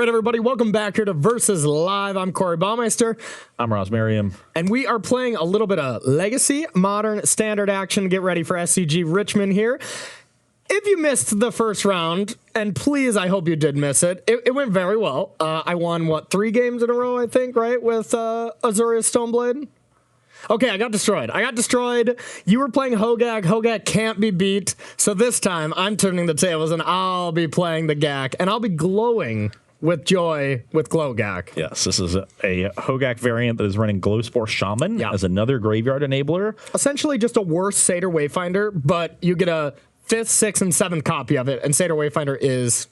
right, everybody, welcome back here to Versus Live. I'm Corey Baumeister. I'm Ross Merriam. And we are playing a little bit of Legacy, Modern, Standard Action. Get ready for SCG Richmond here. If you missed the first round, and please, I hope you did miss it, it went very well. I won, 3 games in a row, I think, right, with Azorius Stoneblade? Okay, I got destroyed. You were playing Glowgaak. Glowgaak can't be beat. So this time, I'm turning the tables, and I'll be playing the Gaak. And I'll be glowing with joy with Glowgaak. Yes, this is a Glowgaak variant that is running Glowspore Shaman as another graveyard enabler. Essentially just a worse Satyr Wayfinder, but you get a 5th, 6th, and 7th copy of it, and Satyr Wayfinder is...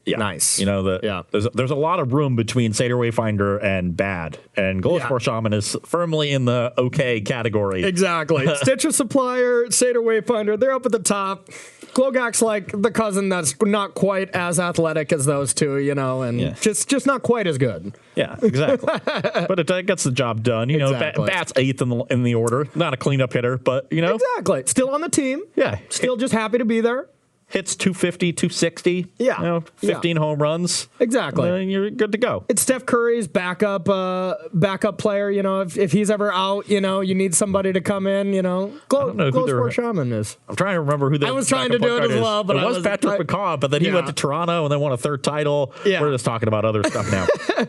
nice. You know, there's a lot of room between Satyr Wayfinder and bad, and Glowspore Shaman is firmly in the okay category. Exactly. Stitcher Supplier, Satyr Wayfinder, they're up at the top. Glowgaak's like the cousin that's not quite as athletic as those two, you know, and just not quite as good. Yeah, exactly. But it gets the job done. You know, Bat's 8th in the order. Not a cleanup hitter, but, you know. Exactly. Still on the team. Yeah. Still just happy to be there. Hits 250, 260. Yeah. You know, 15 home runs. Exactly. And you're good to go. It's Steph Curry's backup player. You know, if he's ever out, you know, you need somebody to come in, you know. Glowspore Shaman is. I'm trying to remember who I was trying to do it as well, but it was Patrick McCaw, but then he went to Toronto and then won a 3rd title. Yeah. We're just talking about other stuff now.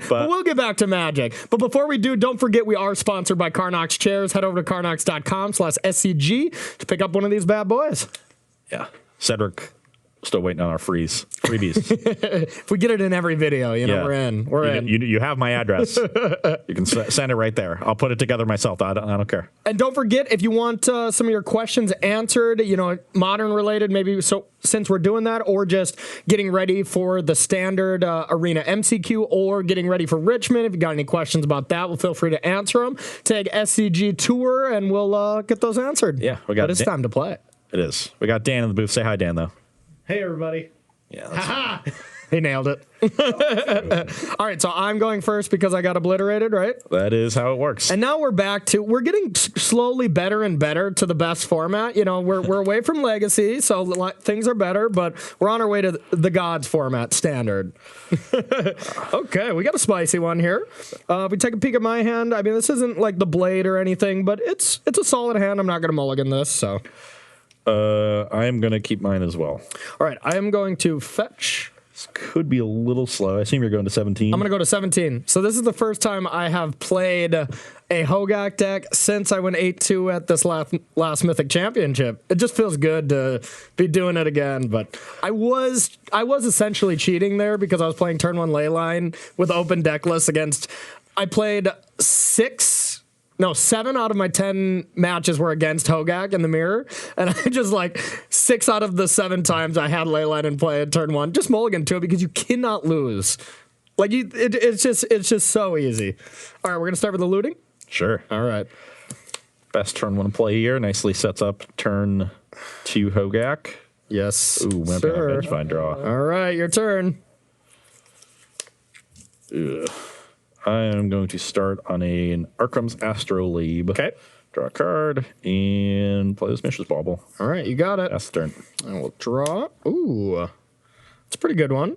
But we'll get back to Magic. But before we do, don't forget we are sponsored by Carnox Chairs. Head over to carnox.com/SCG to pick up one of these bad boys. Yeah. Cedric, still waiting on our freebies. If we get it in every video, you know, we're in. You have my address. You can send it right there. I'll put it together myself. I don't care. And don't forget, if you want some of your questions answered, you know, modern related, maybe so since we're doing that, or just getting ready for the standard arena MCQ, or getting ready for Richmond, if you got any questions about that, well, feel free to answer them. Tag SCG Tour, and we'll get those answered. Yeah, but it's time to play. It is. We got Dan in the booth. Say hi, Dan, though. Hey, everybody. Yeah. He nailed it. All right, so I'm going first because I got obliterated, right? That is how it works. And now we're getting slowly better and better to the best format. You know, we're away from Legacy, so things are better, but we're on our way to the Gods format, Standard. Okay, we got a spicy one here. If we take a peek at my hand, I mean, this isn't like the Blade or anything, but it's a solid hand. I'm not going to mulligan this, so... I am going to keep mine as well. All right, I am going to fetch. This could be a little slow. I assume you're going to 17. I'm going to go to 17. So this is the first time I have played a Glowgaak deck since I went 8-2 at this last Mythic Championship. It just feels good to be doing it again. But I was essentially cheating there because I was playing turn 1 Leyline with open deck lists against. I played 7 out of my 10 matches were against Glowgaak in the mirror, and I just 6 out of the 7 times I had Leyline in play at turn 1, just mulligan to it because you cannot lose. It's just so easy. All right, we're gonna start with the looting. Sure. All right. Best turn 1 play here. Nicely sets up turn 2 Glowgaak. Yes. Ooh, went back. Fine draw. All right, your turn. Ugh. I am going to start on an Arkham's Astrolabe. Okay. Draw a card and play this Mishra's Bauble. All right, you got it. That's the turn. And we'll draw. Ooh, it's a pretty good one.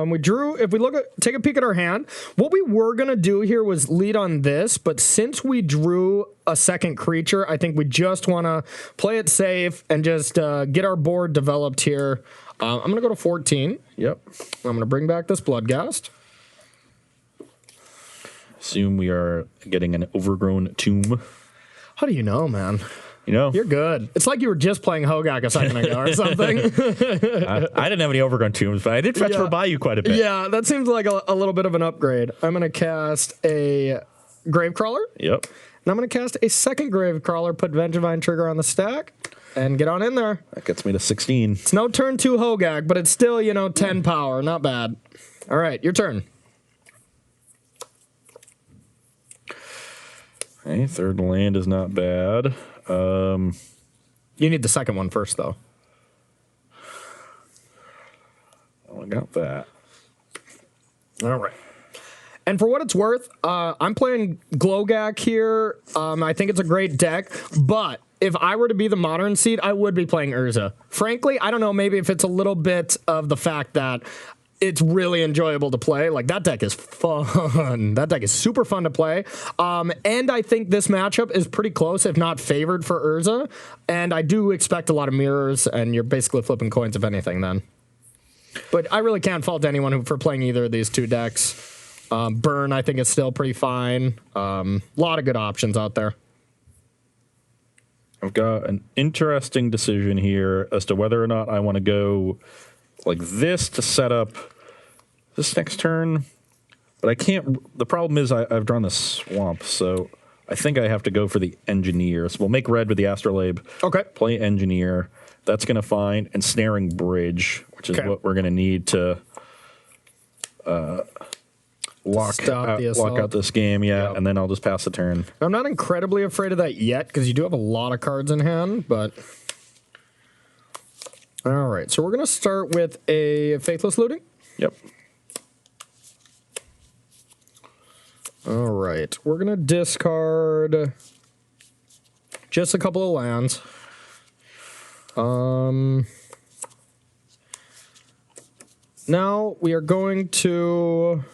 We drew. If we take a peek at our hand, what we were gonna do here was lead on this, but since we drew a second creature, I think we just want to play it safe and just get our board developed here. I'm gonna go to 14. Yep. I'm gonna bring back this Bloodghast. Assume we are getting an overgrown tomb. How do you know, man? You know, you're good. It's like you were just playing Glowgaak a second ago or something. I didn't have any overgrown tombs, but I did fetch for Bayou quite a bit. Yeah, that seems like a little bit of an upgrade. I'm going to cast a Gravecrawler. Yep. And I'm going to cast a second Gravecrawler, put Vengevine trigger on the stack, and get on in there. That gets me to 16. It's no turn 2 Glowgaak, but it's still, 10 power. Not bad. All right, your turn. Okay, 3rd land is not bad. You need the second one first, though. Well, I got that. All right. And for what it's worth, I'm playing Glowgaak here. I think it's a great deck, but if I were to be the modern seed, I would be playing Urza. Frankly, I don't know, maybe if it's a little bit of the fact that it's really enjoyable to play. Like, that deck is fun. That deck is super fun to play. And I think this matchup is pretty close, if not favored for Urza. And I do expect a lot of mirrors, and you're basically flipping coins, if anything, then. But I really can't fault anyone for playing either of these two decks. Burn, I think, is still pretty fine. A lot of good options out there. I've got an interesting decision here as to whether or not I want to go like this to set up this next turn. But I can't. The problem is I've drawn the swamp, so I think I have to go for the engineer. So we'll make red with the Astrolabe. Okay. Play engineer. That's going to find ensnaring bridge, which is what we're going to need to lock out this game, and then I'll just pass the turn. I'm not incredibly afraid of that yet, because you do have a lot of cards in hand, but... All right, so we're going to start with a Faithless Looting. Yep. All right, we're going to discard just a couple of lands. Now we are going to...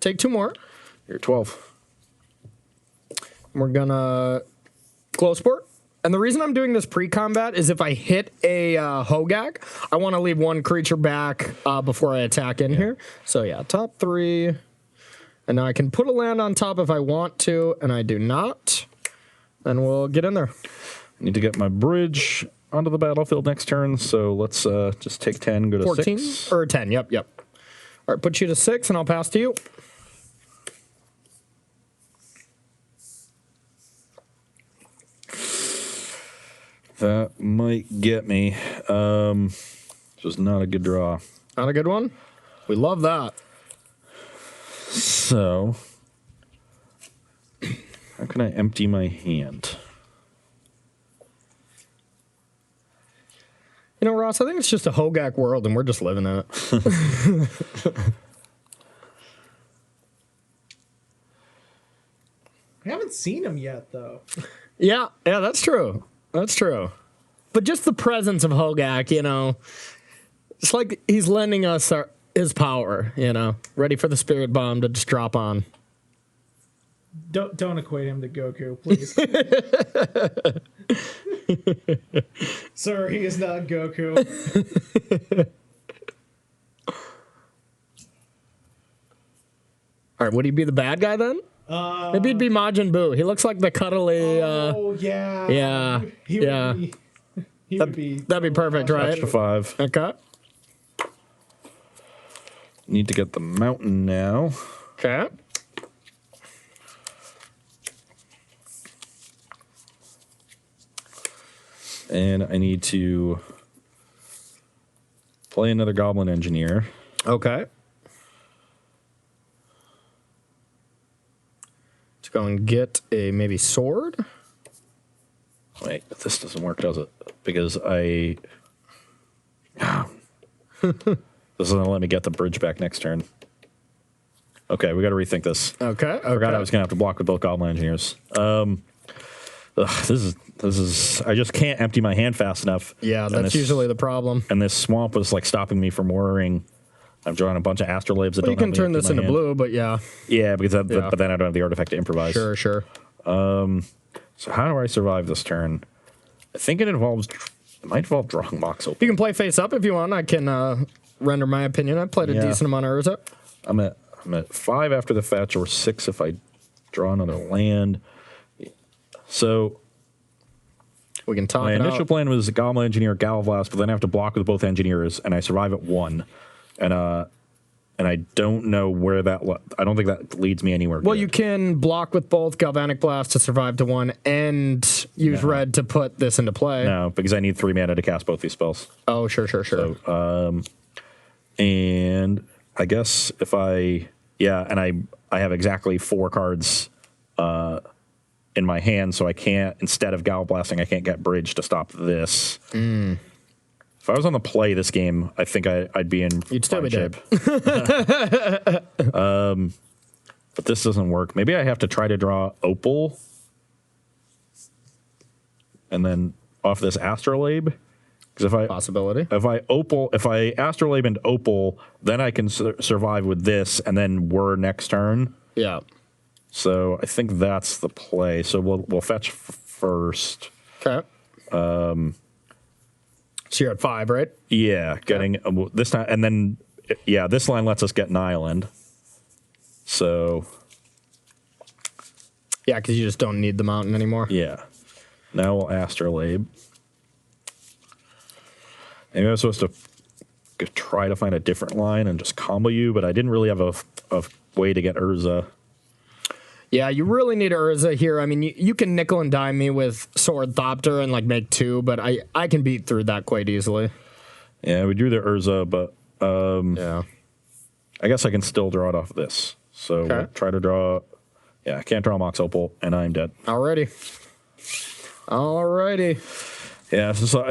take two more. You're 12. We're gonna Glowsport. And the reason I'm doing this pre-combat is if I hit a Glowgaak, I want to leave one creature back before I attack in here. So yeah, top 3. And now I can put a land on top if I want to, and I do not. Then we'll get in there. I need to get my bridge onto the battlefield next turn, so let's just take 10, go to 14? 6. Or 10, yep. All right, put you to 6, and I'll pass to you. That might get me. Just not a good draw. Not a good one? We love that. So, how can I empty my hand? You know, Ross, I think it's just a Glowgaak world, and we're just living in it. I haven't seen him yet, though. Yeah, that's true. That's true. But just the presence of Glowgaak, you know, it's like he's lending us his power, you know, ready for the Spirit Bomb to just drop on. Don't equate him to Goku, please. Sir, he is not Goku. All right, would he be the bad guy then? Maybe he'd be Majin Buu. He looks like the cuddly. Yeah. Yeah. He would be. That'd be perfect, right? Extra 5. Okay. Need to get the mountain now. Okay. And I need to play another Goblin Engineer. Okay. Let's go and get a maybe sword. Wait, this doesn't work, does it? Because I... This isn't gonna let me get the bridge back next turn. Okay, we got to rethink this. Okay. Forgot I was gonna have to block with both Goblin Engineers. This is. I just can't empty my hand fast enough. Yeah, that's usually the problem. And this swamp was like stopping me from worrying. I've drawn a bunch of Astrolabes that Well, don't. you can turn this into blue, but yeah. Yeah, because but then I don't have the artifact to improvise. Sure. So how do I survive this turn? I think it might involve drawing Mox Opal. You can play face up if you want. I can render my opinion. I played a decent amount of Urza. I'm at 5 after the fetch, or 6 if I draw another land. So we can talk. My initial plan was Goblin Engineer, Galvast, but then I have to block with both engineers, and I survive at 1. And I don't know where that. I don't think that leads me anywhere. Well, good. you can block with both Galvanic Blast to survive to 1, and use red to put this into play. No, because I need 3 mana to cast both these spells. Oh, sure. So, and I guess if I have exactly 4 cards in my hand, so I can't, instead of Gal Blasting, I can't get Bridge to stop this. If I was on the play this game, I think I'd be in. You'd still be dead. But this doesn't work. Maybe I have to try to draw Opal, and then off this Astrolabe. Because Possibility. if I Astrolabe into Opal, then I can survive with this, and then we're next turn. Yeah. So I think that's the play. So we'll fetch first. Okay. So you're at 5, right? Yeah, getting this time, and then this line lets us get an island. So yeah, because you just don't need the mountain anymore. yeah, now we'll Astrolabe. Maybe I was supposed to try to find a different line and just combo you, but I didn't really have a way to get Urza. Yeah, you really need Urza here. I mean, you can nickel and dime me with Sword Thopter and like make 2, but I can beat through that quite easily. Yeah, we drew the Urza, but yeah, I guess I can still draw it off this. So we'll try to draw. Yeah, I can't draw Mox Opal, and I'm dead. Alrighty. Yeah, so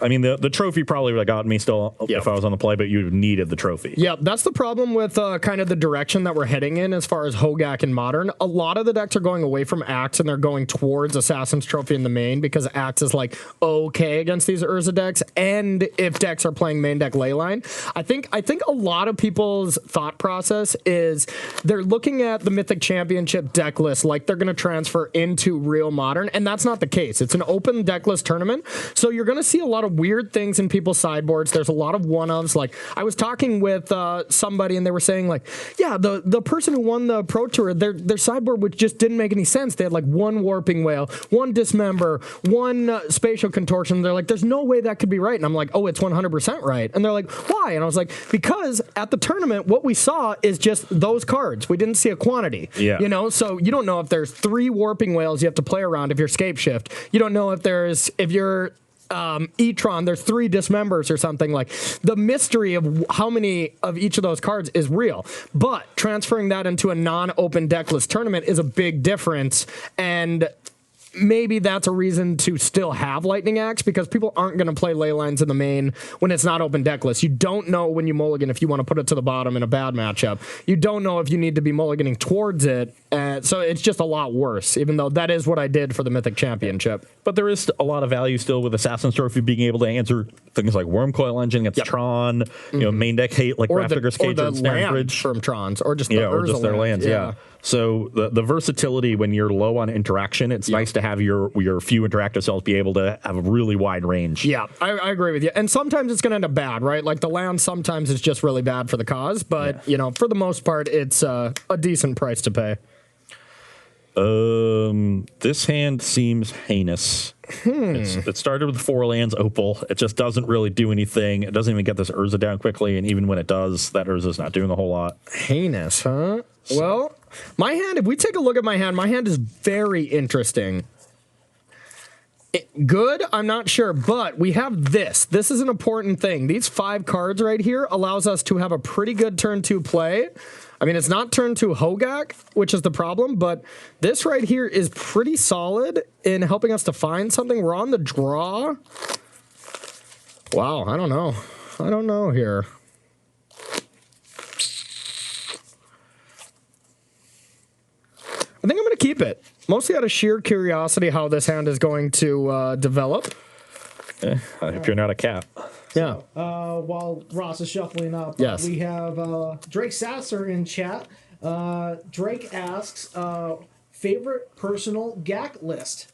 I mean, the trophy probably would have gotten me still if I was on the play, but you needed the trophy. Yeah, that's the problem with kind of the direction that we're heading in as far as Glowgaak and Modern. A lot of the decks are going away from Axe, and they're going towards Assassin's Trophy in the main, because Axe is like okay against these Urza decks, and if decks are playing main deck Leyline. I think a lot of people's thought process is they're looking at the Mythic Championship deck list like they're going to transfer into real Modern, and that's not the case. It's an open deck list tournament. So you're going to see a lot of weird things in people's sideboards. There's a lot of one-ofs. Like, I was talking with somebody, and they were saying, like, yeah, the person who won the Pro Tour, their sideboard, which just didn't make any sense. They had, like, 1 Warping Whale, 1 Dismember, 1 Spatial Contortion. They're like, there's no way that could be right. And I'm like, oh, it's 100% right. And they're like, why? And I was like, because at the tournament, what we saw is just those cards. We didn't see a quantity. Yeah. You know, so you don't know if there's 3 Warping Whales you have to play around if you're Scape Shift. You don't know if you're E-Tron, there's 3 Dismembers or something. Like, the mystery of how many of each of those cards is real, but transferring that into a non-open deckless tournament is a big difference, and maybe that's a reason to still have Lightning Axe, because people aren't going to play ley lines in the main when it's not open deckless. You don't know when you mulligan if you want to put it to the bottom in a bad matchup. You don't know if you need to be mulliganing towards it. So it's just a lot worse, even though that is what I did for the Mythic Championship. But there is a lot of value still with Assassin's Trophy being able to answer things like Wormcoil Engine against Tron, you know, main deck hate like Raptor's Cage and Snare Bridge from Trons, or just Urza their lands. Yeah. So the versatility when you're low on interaction, it's nice to have your few interactive cells be able to have a really wide range. Yeah, I agree with you. And sometimes it's going to end up bad, right? Like the land sometimes is just really bad for the cause, but you know, for the most part, it's a decent price to pay. This hand seems heinous. It started with 4 lands Opal. It just doesn't really do anything. It doesn't even get this Urza down quickly, and even when it does, that Urza's not doing a whole lot. Heinous, huh? Well, my hand, if we take a look at my hand is very interesting. Good, I'm not sure, but we have this. This is an important thing. These 5 cards right here allows us to have a pretty good turn 2 play. I mean, it's not turn 2 Glowgaak, which is the problem, but this right here is pretty solid in helping us to find something. We're on the draw. Wow, I don't know here. I think I'm going to keep it. Mostly out of sheer curiosity how this hand is going to develop. I hope you're not a cat. Yeah. While Ross is shuffling up, yes, we have Drake Sasser in chat. Drake asks, favorite personal GAC list?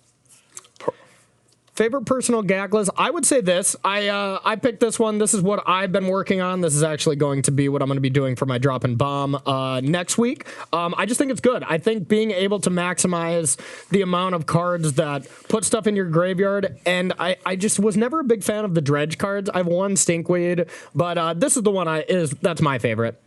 Favorite personal GAC list? I would say this. I picked this one. This is what I've been working on. This is actually going to be what I'm going to be doing for my drop and bomb next week. I just think it's good. I think being able to maximize the amount of cards that put stuff in your graveyard, and I just was never a big fan of the dredge cards. I've won Stinkweed, but this is the one that's my favorite.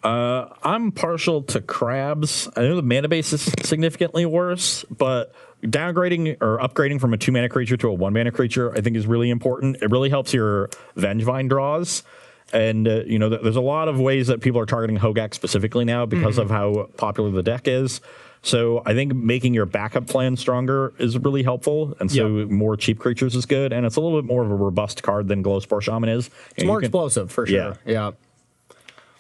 I'm partial to crabs. I know the mana base is significantly worse, but downgrading or upgrading from a 2-mana creature to a 1-mana creature, I think, is really important. It really helps your Vengevine draws. And, you know, there's a lot of ways that people are targeting Glowgaak specifically now because of how popular the deck is. So I think making your backup plan stronger is really helpful. And so more cheap creatures is good. And it's a little bit more of a robust card than Glowspore Shaman is. It's more explosive, for sure. Yeah.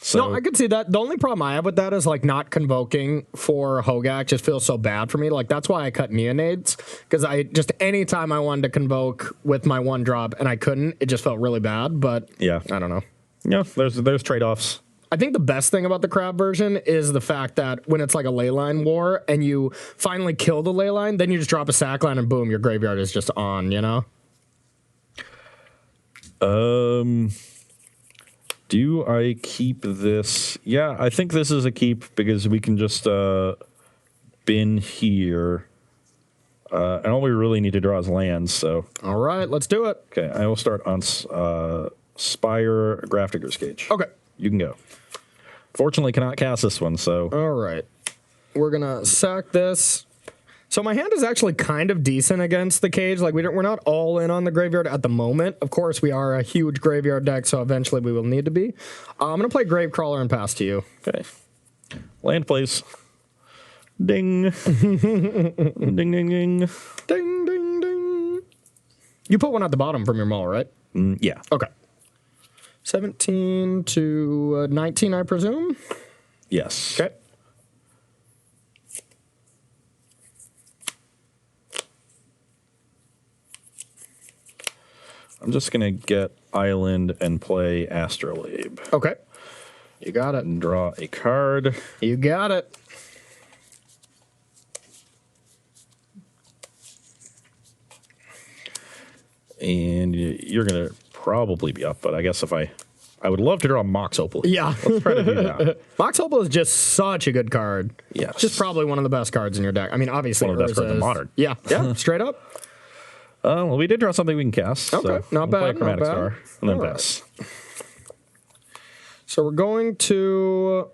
So, No, I could see that. The only problem I have with that is like not convoking for Hogak just feels so bad for me. Like that's why I cut Neonades, because I just anytime I wanted to convoke with my one drop and I couldn't, it just felt really bad. But yeah. I don't know. Yeah, there's trade-offs. I think the best thing about the crab version is the fact that when it's like a leyline war and you finally kill the leyline, then you just drop a sack line and boom, your graveyard is just on, you know? Do I keep this? Yeah, I think this is a keep because we can just bin here. And all we really need to draw is lands, so. All right, let's do it. Okay, I will start on Spire Grafdigger's Cage. Okay. You can go. Fortunately, cannot cast this one, so. All right. We're going to sack this. So my hand is actually kind of decent against the cage. Like we're not all in on the graveyard at the moment. Of course, we are a huge graveyard deck, so eventually we will need to be. I'm going to play Gravecrawler and pass to you. Okay. Land, please. Ding. Ding, ding, ding. Ding, ding, ding. You put one at the bottom from your maul, right? Yeah. Okay. 17 to 19, I presume? Yes. Okay. I'm just going to get Island and play Astrolabe. Okay. You got it. And draw a card. You got it. And you're going to probably be up, but I guess if I would love to draw Mox Opal. Yeah. Let's try to do that. Mox Opal is just such a good card. Yes. Just probably one of the best cards in your deck. I mean, obviously, One of the best cards in Urza is- Modern. Yeah. Yeah. Straight up. Well, we did draw something we can cast. Okay, so not we'll play bad, Chromatic not bad. Star and then All right. pass. So we're going to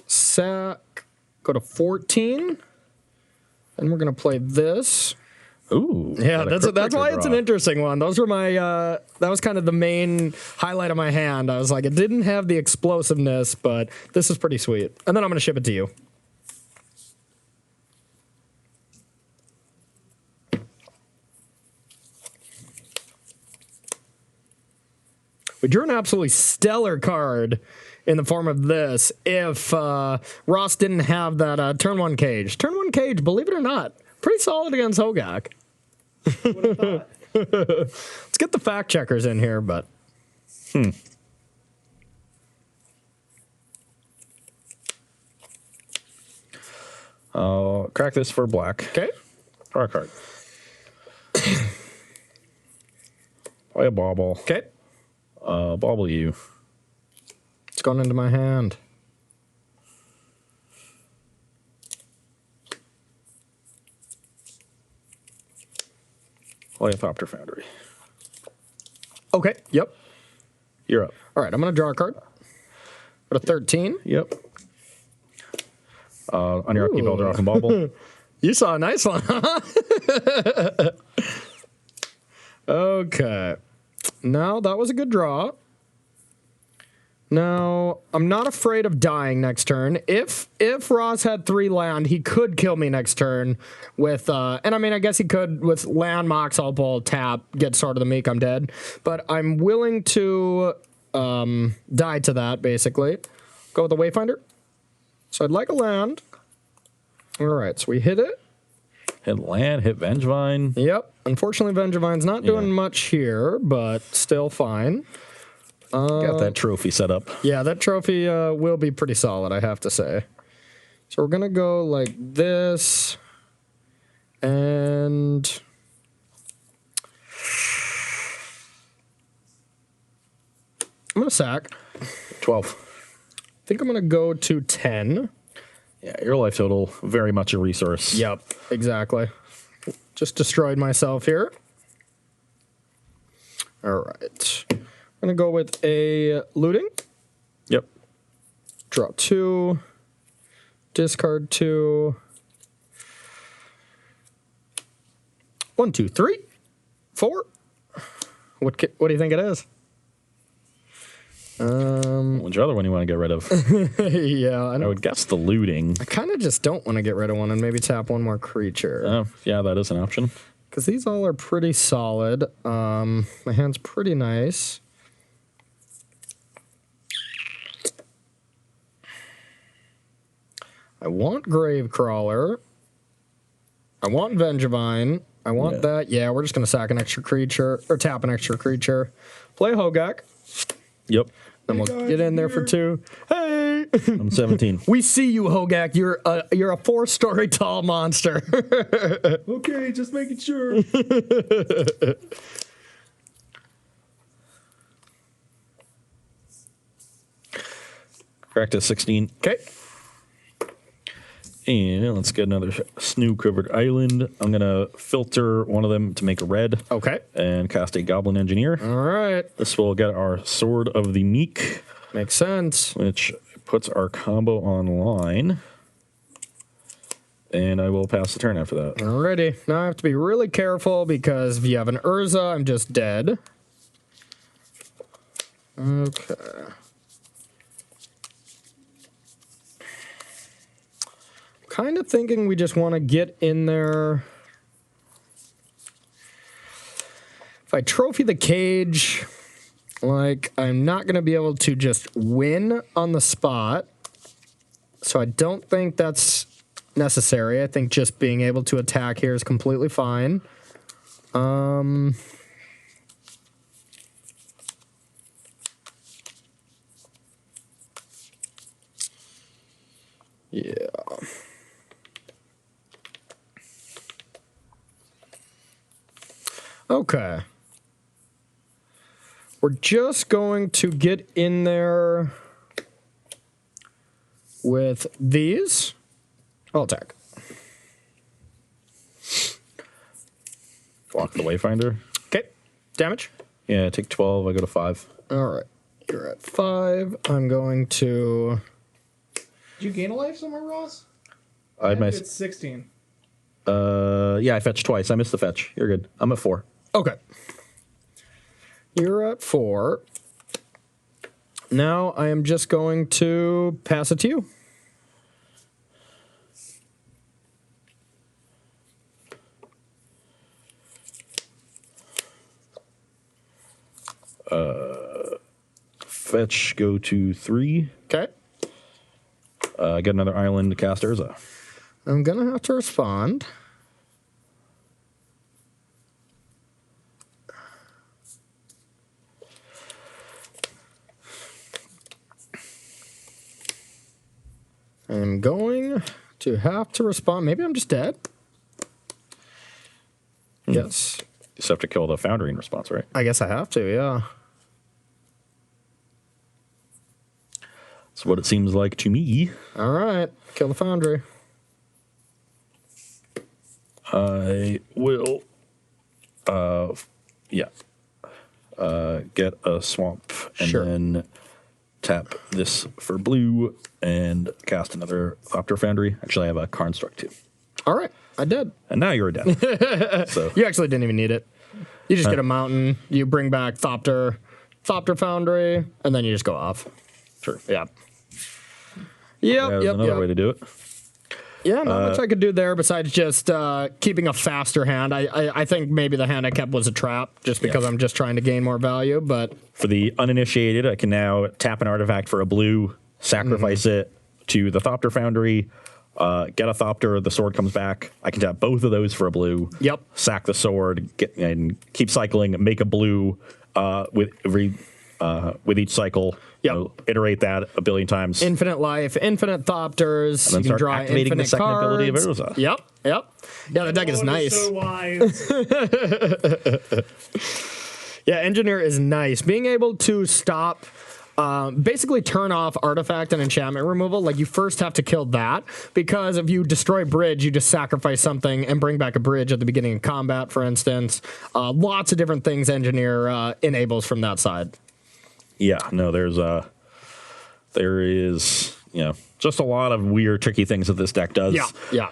sack, go to 14, and we're going to play this. Ooh. Yeah, got a that's Crypt why Breaker it's an draw. interesting one. Those were my, that was kind of the main highlight of my hand. I was like, it didn't have the explosiveness, but this is pretty sweet. And then I'm going to ship it to you. We drew an absolutely stellar card in the form of this if Ross didn't have that turn one cage. Turn one cage, believe it or not, pretty solid against Hogak. Would have thought. Let's get the fact checkers in here, but. I'll crack this for black. Okay. Draw a card. Play a bauble. Okay. Bauble you. It's going into my hand. Play a Thopter Foundry. Okay. Yep. You're up. All right. I'm going to draw a card. Go to 13. Yep. On your upkeep, I'll draw a bauble. You saw a nice one. Okay. Now, that was a good draw. Now, I'm not afraid of dying next turn. If Ross had 3 land, he could kill me next turn with, and I mean, I guess he could with land, Mox, Opal, tap, get Sword of the Meek, I'm dead. But I'm willing to die to that, basically. Go with the Wayfinder. So I'd like a land. All right, so we hit it. Hit land, hit Vengevine. Yep. Unfortunately, Vengevine's not doing Yeah. much here, but still fine. Got that trophy set up. Yeah, that trophy will be pretty solid, I have to say. So we're going to go like this. And I'm going to sack. 12. I think I'm going to go to 10. Yeah, your life total, very much a resource. Yep, exactly. Just destroyed myself here. All right. I'm going to go with a looting. Yep. Draw 2. Discard 2. 1, 2, 3, 4. What do you think it is? Which other one you want to get rid of? Yeah, I would guess the looting. I kind of just don't want to get rid of one and maybe tap one more creature. Oh, yeah, that is an option. Because these all are pretty solid. My hand's pretty nice. I want Gravecrawler. I want Vengevine. I want that. Yeah, we're just going to sack an extra creature, or tap an extra creature. Play Glowgaak. Yep. Then we'll get in there for 2. Hey! I'm 17. We see you, Glowgaak. You're a 4-story tall monster. Okay, just making sure. Practice 16. Okay. And let's get another snow-covered island. I'm going to filter one of them to make a red. Okay. And cast a Goblin Engineer. All right. This will get our Sword of the Meek, Makes sense. which puts our combo online. And I will pass the turn after that. Alrighty. Now I have to be really careful because if you have an Urza, I'm just dead. Okay. Kind of thinking we just want to get in there. If I trophy the cage, like, I'm not going to be able to just win on the spot. So I don't think that's necessary. I think just being able to attack here is completely fine. Yeah. Okay. We're just going to get in there with these. I'll attack. Block the Wayfinder. Okay. Damage. Yeah, take 12. I go to 5. All right. You're at 5. I'm going to... Did you gain a life somewhere, Ross? I had my... It's 16. Yeah, I fetched twice. I missed the fetch. You're good. I'm at 4. Okay. You're at 4. Now I am just going to pass it to you. Fetch, go to 3. Okay. Get another island to cast Urza. I'm going to have to respond. I'm going to have to respond. Maybe I'm just dead. Yes. You just have to kill the Foundry in response, right? I guess I have to, yeah. That's what it seems like to me. All right. Kill the Foundry. I will, get a swamp and Sure. then tap this for blue and cast another Thopter Foundry. Actually, I have a Construct too. All right. I did. And now you're dead. So You actually didn't even need it. You just get a mountain, you bring back Thopter Foundry, and then you just go off. sure. Yeah. Yep, There's yep, another yep. way to do it. Yeah, not much I could do there besides just keeping a faster hand. I think maybe the hand I kept was a trap just because I'm just trying to gain more value, but... For the uninitiated, I can now tap an artifact for a blue, sacrifice it to the Thopter Foundry, get a Thopter, the sword comes back. I can tap both of those for a blue. Yep. Sack the sword, and keep cycling, make a blue with each cycle. Yep. Iterate that a billion times. Infinite life, infinite Thopters, And then you can start draw activating the infinite second cards. ability of Urza. Yep. Yeah, the deck is Oh, nice. So wise. Yeah, Engineer is nice. Being able to stop, basically turn off artifact and enchantment removal, like you first have to kill that, because if you destroy bridge, you just sacrifice something and bring back a bridge at the beginning of combat, for instance. Lots of different things Engineer enables from that side. Yeah, no, there is, just a lot of weird, tricky things that this deck does. Yeah.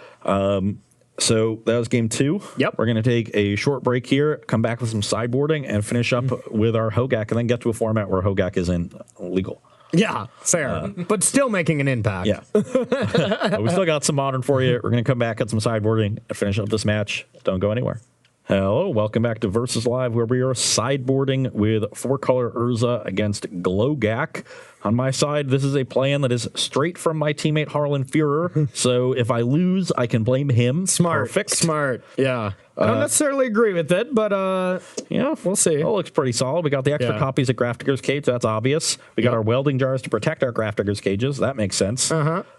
So that was game 2. Yep. We're going to take a short break here, come back with some sideboarding, and finish up with our Glowgaak, and then get to a format where Glowgaak isn't legal. Yeah, fair. But still making an impact. Yeah. But we still got some modern for you. We're going to come back at some sideboarding and finish up this match. Don't go anywhere. Hello, welcome back to Versus Live, where we are sideboarding with 4-color Urza against Glowgaak. On my side, this is a plan that is straight from my teammate Harlan Führer, so if I lose, I can blame him. Smart. Perfect. Smart. Yeah. I don't necessarily agree with it, but yeah, we'll see. It looks pretty solid. We got the extra copies of Grafdigger's Cage. That's obvious. We got our welding jars to protect our Grafdigger's Cages. That makes sense.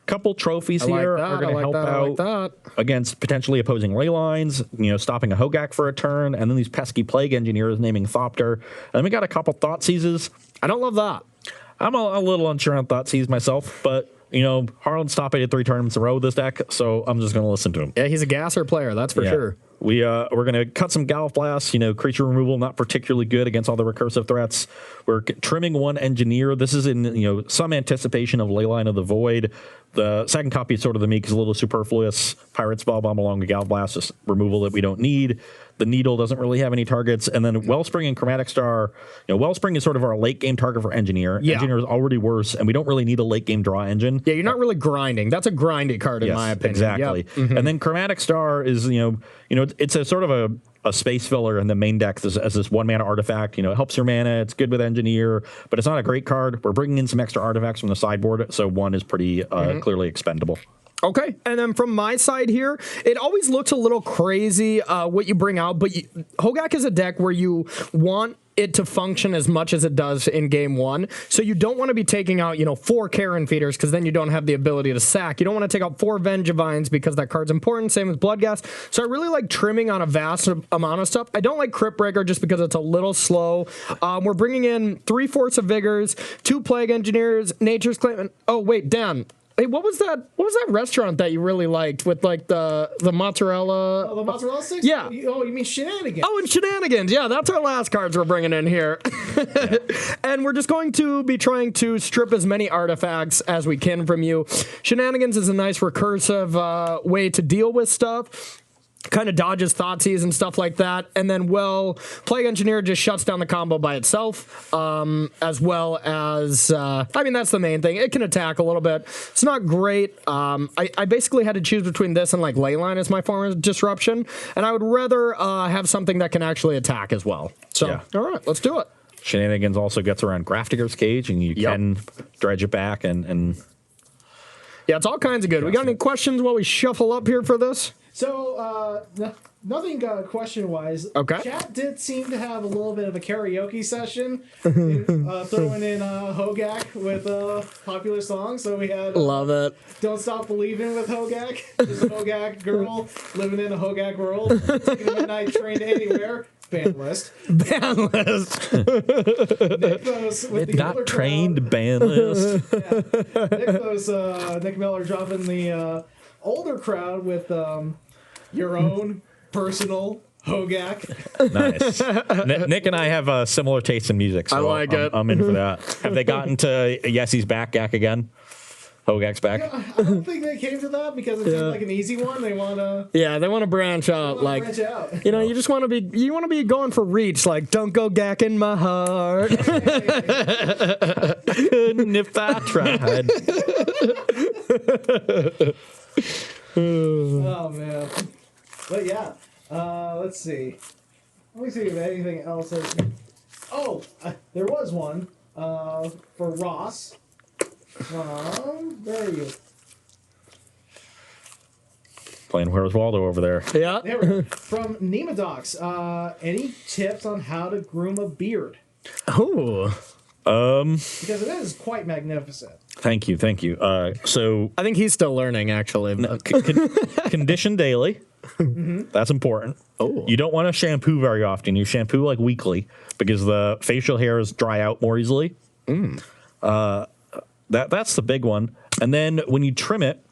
Couple trophies here are going to help out against potentially opposing ley lines, stopping a Hogaak for a turn, and then these pesky Plague Engineers naming Thopter. And then we got a couple Thought Seizes. I don't love that. I'm a little unsure on Thought Seize myself, but Harlan's top 8 at 3 tournaments in a row with this deck, so I'm just going to listen to him. Yeah, he's a gasser player, that's for sure. We're going to cut some Gallop Blast, creature removal, not particularly good against all the recursive threats. We're trimming 1 Engineer. This is in, some anticipation of Leyline of the Void. The second copy is sort of the meek is a little superfluous. Pirate Spellbomb along with Gallop Blast, just removal that we don't need. The Needle doesn't really have any targets. And then Wellspring and Chromatic Star. Wellspring is sort of our late game target for Engineer. Yeah. Engineer is already worse, and we don't really need a late game draw engine. Yeah, you're not really grinding. That's a grindy card in my opinion. Exactly. Yep. And then Chromatic Star is, it's a sort of a space filler in the main deck as this 1-mana artifact. It helps your mana. It's good with Engineer, but it's not a great card. We're bringing in some extra artifacts from the sideboard, so 1 is pretty clearly expendable. Okay, and then from my side here, it always looks a little crazy what you bring out, but Hogaak is a deck where you want it to function as much as it does in game 1. So you don't want to be taking out, 4 Karen Feeders because then you don't have the ability to sack. You don't want to take out 4 Vengevines because that card's important, same as Bloodghast. So I really like trimming on a vast amount of stuff. I don't like Cryptbreaker just because it's a little slow. We're bringing in 3 Force of Vigors, 2 Plague Engineers, Nature's Claim, and oh wait, Dan. Hey, what was that restaurant that you really liked with like the mozzarella? Oh, the mozzarella sticks? Yeah. Oh, you mean Shenanigans? Oh, and Shenanigans. Yeah, that's our last cards we're bringing in here. And we're just going to be trying to strip as many artifacts as we can from you. Shenanigans is a nice recursive way to deal with stuff. Kind of dodges Thoughtseize and stuff like that. And then, Plague Engineer just shuts down the combo by itself, as well as, that's the main thing. It can attack a little bit. It's not great. I basically had to choose between this and, Leyline as my form of disruption. And I would rather have something that can actually attack as well. So, all right, let's do it. Shenanigans also gets around Grafdigger's Cage, and you can dredge it back and... Yeah, it's all kinds of good. We got any questions while we shuffle up here for this? So, nothing question-wise. Okay. Chat did seem to have a little bit of a karaoke session, throwing in Hogaak with popular songs. So we had Love it. Don't Stop Believing with Hogaak. Just a Hogaak girl living in a Hogaak world, taking a midnight train to anywhere. Band list. Band list. Nick with the not trained band list. Nick Miller dropping the older crowd with your own personal Hogaak. Nice. Nick and I have similar tastes in music, so I like it. I'm in for that. Have they gotten to Yessy's back, Gak again? Hogaak's back. Yeah, I don't think they came to that because it seemed like an easy one. They want to. Yeah, they want to branch out. Branch out. You just want to be. You want to be going for reach. Like, don't go Gak in my heart. Couldn't if I tried. Oh man. But yeah. Let's see. Let me see if anything else has. Oh, there was one for Ross. Where are you? Playing Where's Waldo over there. Yeah. There we go. From Nemodox. Any tips on how to groom a beard? Oh. Because it is quite magnificent. Thank you. So I think he's still learning, actually. Condition daily. That's important. Oh. You don't want to shampoo very often. You shampoo weekly because the facial hairs dry out more easily. That's the big one. And then when you trim it,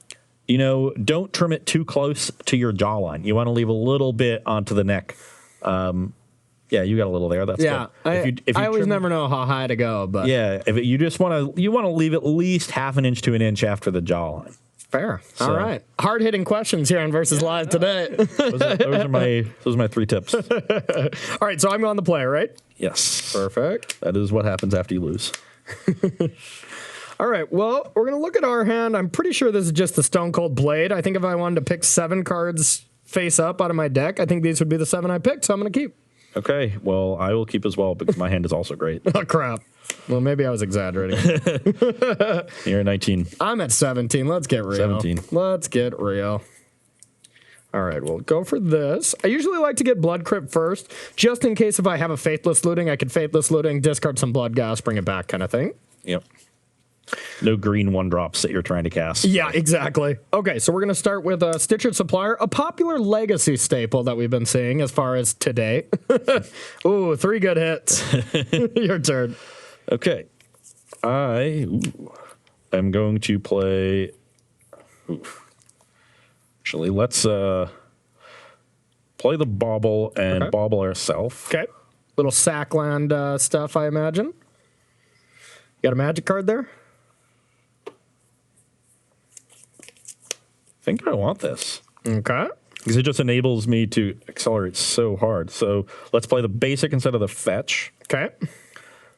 don't trim it too close to your jawline. You want to leave a little bit onto the neck. Yeah, you got a little there. That's good. I always never know how high to go, but yeah, if you just want to leave at least half an inch to an inch after the jawline. Fair. So, all right. Hard hitting questions here on Versus Live today. those are my 3 tips. All right, so I'm on the play, right? Yes. Perfect. That is what happens after you lose. All right, well, we're going to look at our hand. I'm pretty sure this is just the Stone Cold Blade. I think if I wanted to pick 7 cards face up out of my deck, I think these would be the 7 I picked, so I'm going to keep. Okay, well, I will keep as well because my hand is also great. Oh, crap. Well, maybe I was exaggerating. You're at 19. I'm at 17. Let's get real. 17. Let's get real. All right, we'll go for this. I usually like to get Blood Crypt first, just in case if I have a Faithless Looting, I could Faithless Looting, discard some Blood Gas, bring it back kind of thing. Yep. No green 1-drops that you're trying to cast. Yeah, exactly. Okay, so we're going to start with Stitcher Supplier, a popular legacy staple that we've been seeing as far as today. Ooh, 3 good hits. Your turn. Okay. I am going to play... Actually, let's play the Bauble and Bauble ourselves. Okay. Little Sackland stuff, I imagine. You got a magic card there? I think I want this. Okay. Because it just enables me to accelerate so hard. So let's play the basic instead of the fetch. Okay.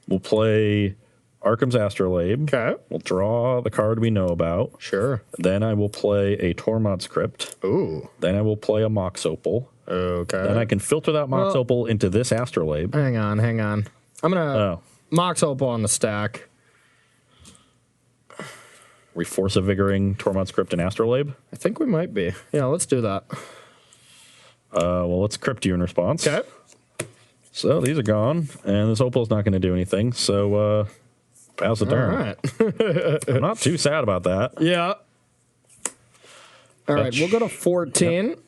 We'll play Arkham's Astrolabe. Okay. We'll draw the card we know about. Sure. Then I will play a Tormod's Crypt. Ooh. Then I will play a Mox Opal. Okay. Then I can filter that Mox Opal into this Astrolabe. Hang on. I'm going to Mox Opal on the stack. We force a Vigoring, Tormod's Crypt, and Astrolabe. I think we might be. Yeah, let's do that. Well, let's Crypt you in response. Okay. So these are gone, and this Opal's not going to do anything, so pass the turn. All right. I'm not too sad about that. Yeah. All right, we'll go to 14. Yep.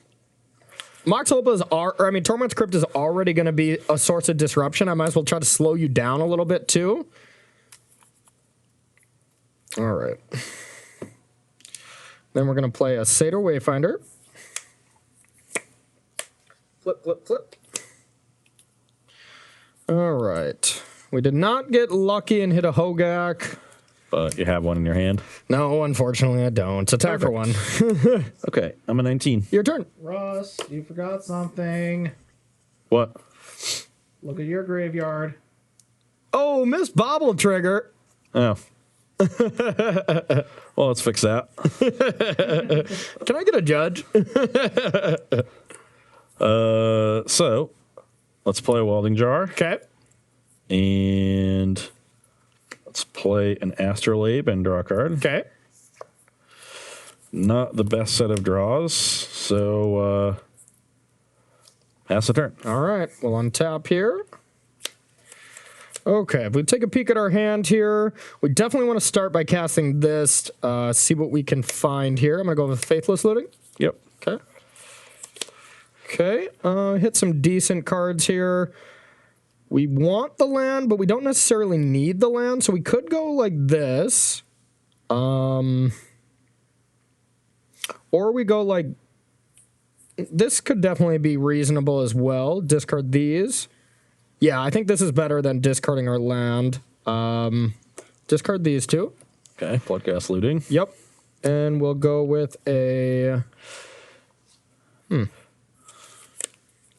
Mox Opal Tormod's Crypt is already going to be a source of disruption. I might as well try to slow you down a little bit, too. All right. Then we're going to play a Satyr Wayfinder. Flip, flip, flip. All right. We did not get lucky and hit a Glowgaak. But you have one in your hand? No, unfortunately I don't. Attack for 1. Okay, I'm a 19. Your turn. Russ, you forgot something. What? Look at your graveyard. Oh, missed Bobble Trigger. Oh. Well, let's fix that. Can I get a judge? So, let's play a Welding Jar. Okay. And let's play an Astrolabe and draw a card. Okay. Not the best set of draws, so pass the turn. All right. We'll untap here. Okay, if we take a peek at our hand here, we definitely want to start by casting this, see what we can find here. I'm going to go with Faithless Looting. Yep. Okay. Okay, hit some decent cards here. We want the land, but we don't necessarily need the land, so we could go like this. Or we go like... This could definitely be reasonable as well. Discard these. Yeah, I think this is better than discarding our land. Discard these two. Okay, Bloodcast Looting. Yep. And we'll go with a...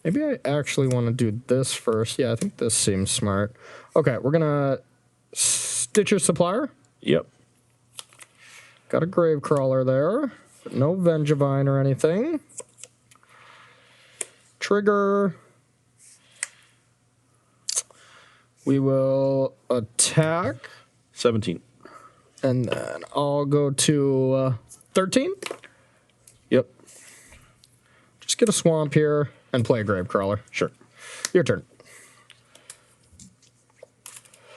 Maybe I actually want to do this first. Yeah, I think this seems smart. Okay, we're going to Stitcher Supplier. Yep. Got a Gravecrawler there. But no Vengevine or anything. Trigger... We will attack. 17. And then I'll go to 13. Yep. Just get a Swamp here and play a Gravecrawler. Sure. Your turn.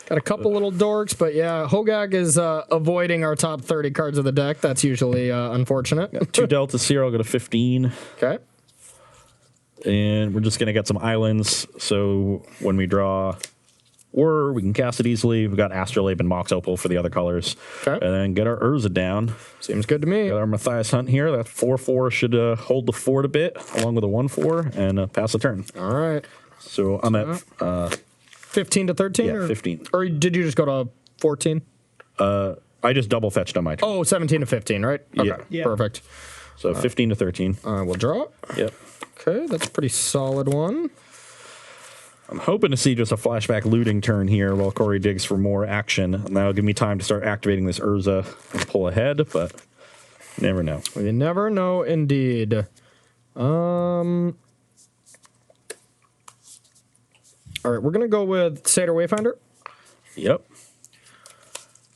Got a couple little dorks, but yeah, Glowgaak is avoiding our top 30 cards of the deck. That's usually unfortunate. Got 2 deltas here. I'll go to 15. Okay. And we're just going to get some islands, so when we draw... Or we can cast it easily. We've got Astrolabe and Mox Opal for the other colors. Okay. And then get our Urza down. Seems good to me. Got our Matthias Hunt here. That 4/4 should hold the fort a bit, along with a 1/4, and pass the turn. All right. So I'm at 15 to 13? yeah, or 15. Or did you just go to 14? I just double fetched on my turn. Oh, 17 to 15, right? Okay, Yeah. perfect. So 15 to 13. We'll draw. Yep. Okay, that's a pretty solid one. I'm hoping to see just a flashback looting turn here while Corey digs for more action. And that'll give me time to start activating this Urza and pull ahead, but never know. You never know, indeed. All right, we're gonna go with Seder Wayfinder. Yep.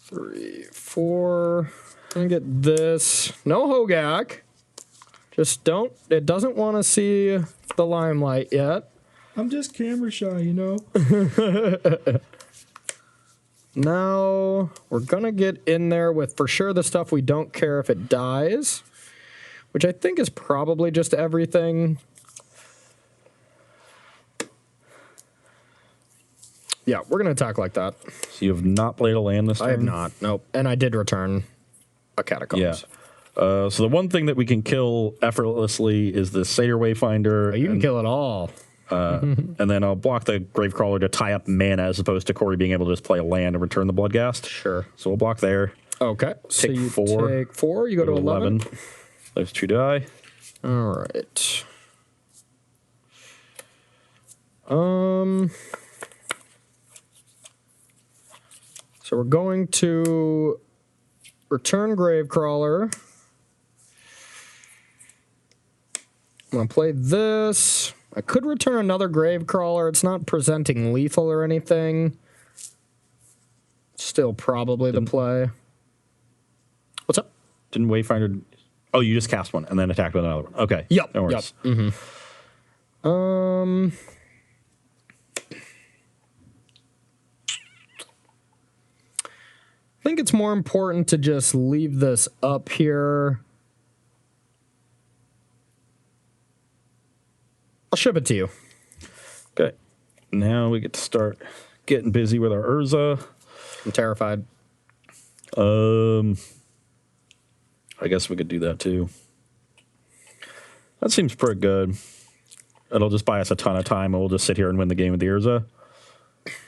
3, 4. I'm gonna get this. No Glowgaak. Just don't. It doesn't want to see the limelight yet. I'm just camera shy, you know. Now we're gonna get in there with for sure the stuff we don't care if it dies, which I think is probably just everything. Yeah, we're gonna attack like that. So you have not played a land this time? I have not. Nope. And I did return a Catacombs. Yeah. So the one thing that we can kill effortlessly is the Seder Wayfinder. You can kill it all. And then I'll block the Gravecrawler to tie up mana as opposed to Corey being able to just play a land and return the Bloodghast. Sure. So we'll block there. Okay. So Take you 4. take 4. You go to 11. Those 2 die. All right. So we're going to return Gravecrawler. I'm going to play this. I could return another Gravecrawler. It's not presenting lethal or anything. Still probably the play. What's up? Didn't Wayfinder... Oh, you just cast one and then attacked with another one. Okay. Yep. No worries. Yep. Mm-hmm. I think it's more important to just leave this up here. I'll ship it to you. Okay. Now we get to start getting busy with our Urza. I'm terrified. I guess we could do that too. That seems pretty good. It'll just buy us a ton of time and we'll just sit here and win the game with the Urza.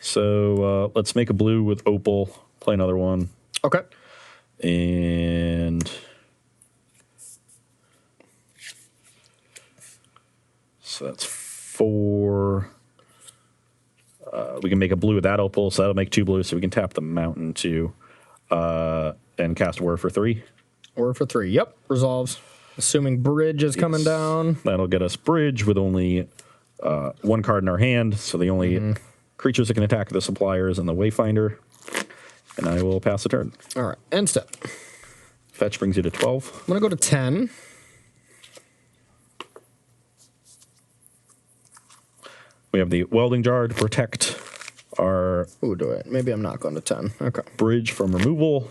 So let's make a blue with Opal. Play another one. Okay. And so that's 4. We can make a blue with that Opal, so that'll make 2 blues, so we can tap the mountain too. And cast Word for 3. Or for 3. Yep. Resolves. Assuming bridge is coming down. That'll get us bridge with only 1 card in our hand, so the only creatures that can attack the suppliers and the Wayfinder. And I will pass the turn. All right. End step. Fetch brings you to 12. I'm going to go to 10. We have the Welding Jar to protect our Ooh, do it. Maybe I'm not going to 10. Okay. bridge from removal.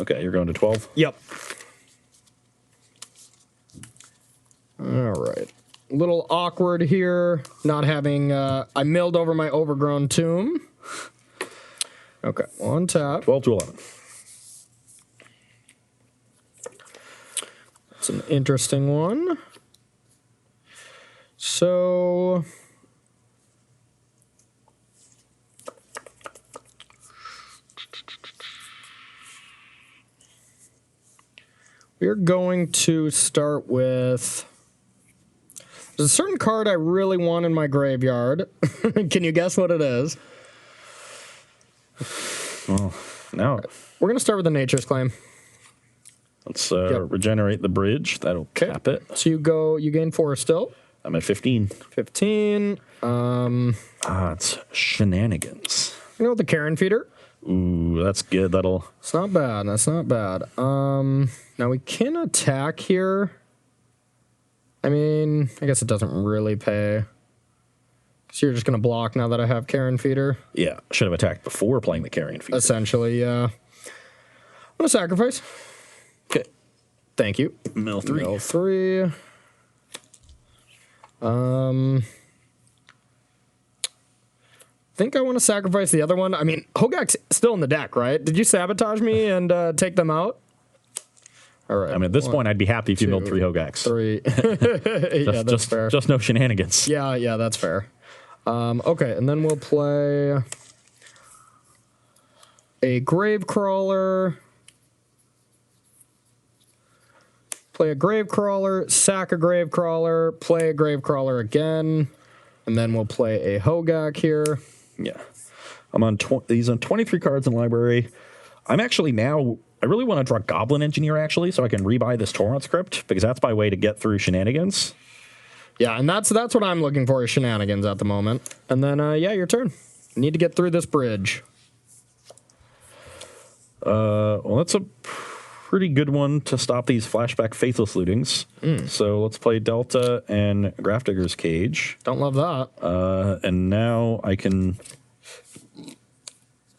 Okay, you're going to 12. Yep. All right. A little awkward here, not having... I milled over my Overgrown Tomb. Okay, 1 tap. 12 to 11. It's an interesting one. So... we're going to start with... there's a certain card I really want in my graveyard. Can you guess what it is? Oh, no. We're going to start with the Nature's Claim. Let's regenerate the bridge. That'll cap it. So you gain 4 still. I'm at 15. 15. It's shenanigans. You know, with the Karen Feeder. Ooh, that's good. It's not bad. That's not bad. Now we can attack here. I mean, I guess it doesn't really pay. So you're just going to block now that I have Karen Feeder? Yeah, should have attacked before playing the Carrion Feeder. Essentially, yeah. I'm going to sacrifice. Okay. Thank you. Mill 3. Mill 3. Think I want to sacrifice the other one. I mean, Glowgaak's still in the deck, right? Did you sabotage me and take them out? All right. I mean, at this point, I'd be happy if you milled 3 Glowgaaks. 3. Yeah, that's fair. Just no shenanigans. Yeah, that's fair. Okay, and then we'll play a Gravecrawler. Play a Gravecrawler, sack a Gravecrawler, play a Gravecrawler again, and then we'll play a Glowgaak here. Yeah. I'm on these on 23 cards in the library. I'm actually now I really want to draw Goblin Engineer, actually, so I can rebuy this Torrent script, because that's my way to get through shenanigans. Yeah, and that's what I'm looking for is shenanigans at the moment. And then, yeah, your turn. You need to get through this bridge. Well, that's a pretty good one to stop these flashback Faithless lootings. So let's play Delta and Grafdigger's Cage. Don't love that. And now I can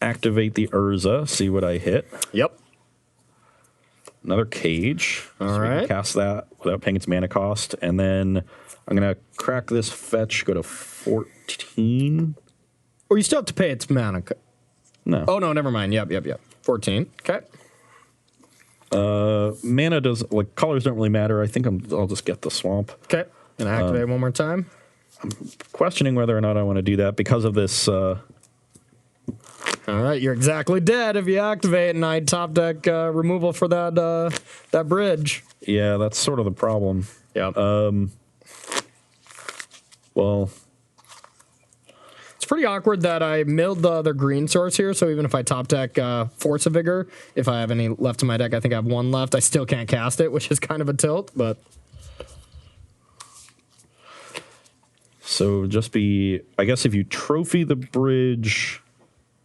activate the Urza, see what I hit. Yep. Another Cage. All so we right. can cast that without paying its mana cost. And then I'm going to crack this fetch, go to 14. Or you still have to pay its mana. No. Oh, no, never mind. Yep. 14. Okay. Mana does, like, colors don't really matter. I think I'll just get the Swamp. Okay. And activate one more time. Questioning whether or not I want to do that because of this. All right, you're exactly dead if you activate, and I top deck removal for that bridge. Yeah, that's sort of the problem. Yep. Well, it's pretty awkward that I milled the other green source here, so even if I top deck Force of Vigor, if I have any left in my deck, I think I have one left, I still can't cast it, which is kind of a tilt, but... so just be, I guess if you trophy the bridge,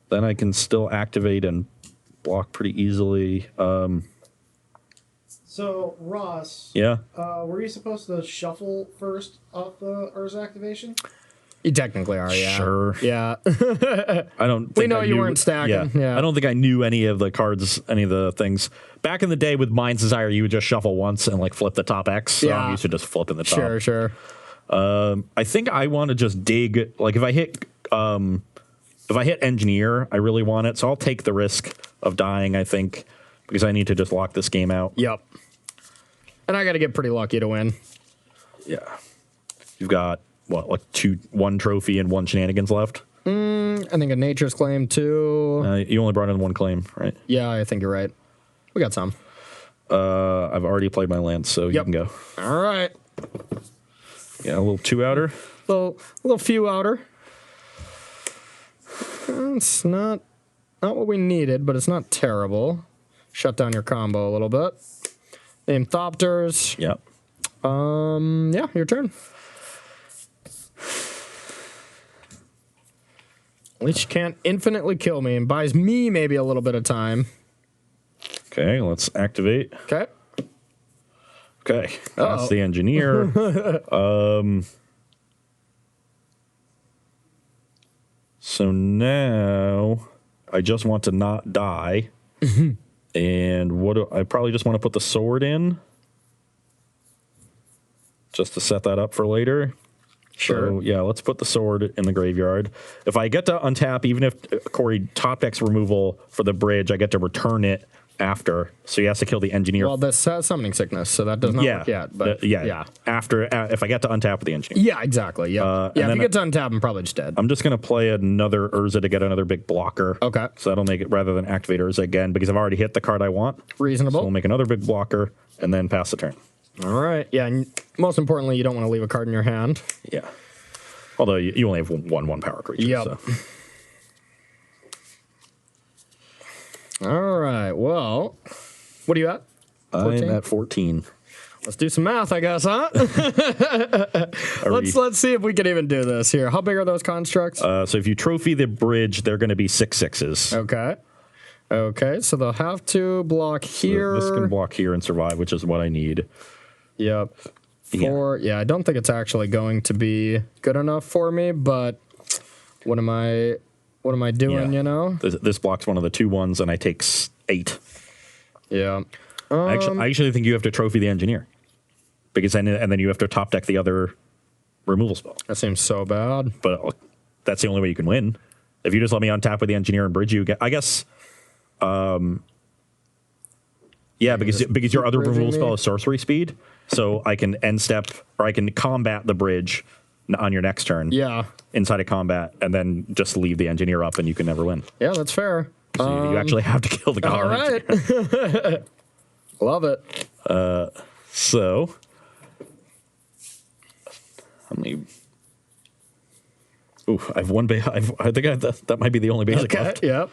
then I can still activate and block pretty easily. So, Ross, Yeah. were you supposed to shuffle first off the Urza activation? You technically are, yeah. Sure. Yeah. I don't think We know I you knew- weren't stacking, yeah. I don't think I knew any of the cards, any of the things. Back in the day with Mind's Desire, you would just shuffle once and like flip the top X. So Yeah. I'm used to just flipping the top. Sure. I think I want to just dig, like if I hit Engineer, I really want it. So I'll take the risk of dying, I think, because I need to just lock this game out. Yep. And I got to get pretty lucky to win. Yeah. You've got, what, like one trophy and one shenanigans left? I think a Nature's Claim, too. You only brought in one claim, right? Yeah, I think you're right. We got some. I've already played my land, so you can go. All right. Yeah, a little 2-outer. Little few outer. It's not what we needed, but it's not terrible. Shut down your combo a little bit. Name Thopters. Yep. Yeah, your turn. At least you can't infinitely kill me and buys me maybe a little bit of time. Okay, let's activate. Okay. Okay, Uh-oh. that's the Engineer. So now I just want to not die. And I probably just want to put the sword in just to set that up for later. Sure. So, yeah, let's put the sword in the graveyard. If I get to untap, even if Corey top decks removal for the bridge, I get to return it after. So he has to kill the Engineer. Well, this has Summoning Sickness, so that does not work yet. But yeah. After, if I get to untap with the Engineer. Yeah, exactly. Yeah. If you get to untap, I'm probably just dead. I'm just going to play another Urza to get another big blocker. Okay. So that'll make it, rather than activate Urza again, because I've already hit the card I want. Reasonable. So we'll make another big blocker and then pass the turn. All right. Yeah, and most importantly, you don't want to leave a card in your hand. Yeah. Although you only have one power creature. Yep. So. All right. Well, what are you at? 14? I'm at 14. Let's do some math, I guess, huh? Let's see if we can even do this here. How big are those constructs? So if you trophy the bridge, they're going to be 6/6s. Okay, so they'll have to block here. This can block here and survive, which is what I need. Yep. Yeah. I don't think it's actually going to be good enough for me, but what am I doing, Yeah. you know? This blocks one of the 2/1s, and I take 8. Yeah. I actually think you have to trophy the Engineer, because and then you have to top deck the other removal spell. That seems so bad. But that's the only way you can win. If you just let me untap with the Engineer and bridge, you get. I guess. Yeah, because your other removal spell is sorcery speed, so I can end step or I can combat the bridge on your next turn. Yeah. Inside of combat, and then just leave the Engineer up, and you can never win. Yeah, that's fair. So you actually have to kill the All Goblin. right. Love it. So how many? Ooh, I have one. I think that might be the only basic Okay. left. Yep.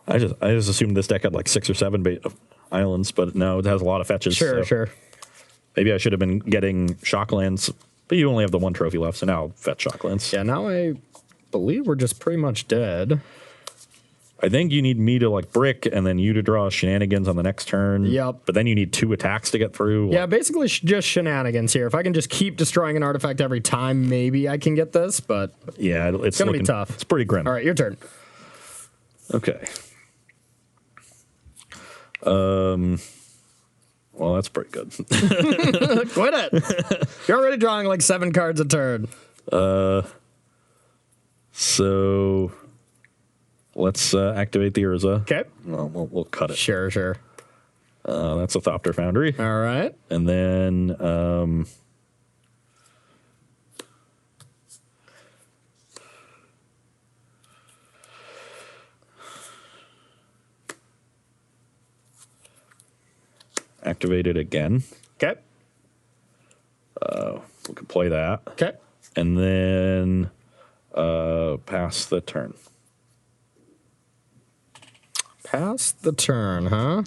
I just assumed this deck had like 6 or 7 islands, but no, it has a lot of fetches. Sure, so sure. Maybe I should have been getting Shocklands, but you only have the 1 trophy left, so now I'll fetch Shocklands. Yeah, now I believe we're just pretty much dead. I think you need me to like brick and then you to draw shenanigans on the next turn. Yep. But then you need 2 attacks to get through. Yeah, basically just shenanigans here. If I can just keep destroying an artifact every time, maybe I can get this, but Yeah, it's gonna be tough. It's pretty grim. All right, your turn. Okay. Well, that's pretty good. Quit it. You're already drawing like 7 cards a turn. So let's activate the Urza. Okay. Well, we'll cut it. Sure, sure. That's a Thopter Foundry. All right. And then activate it again. Okay. We can play that. Okay. And then pass the turn. Pass the turn, huh?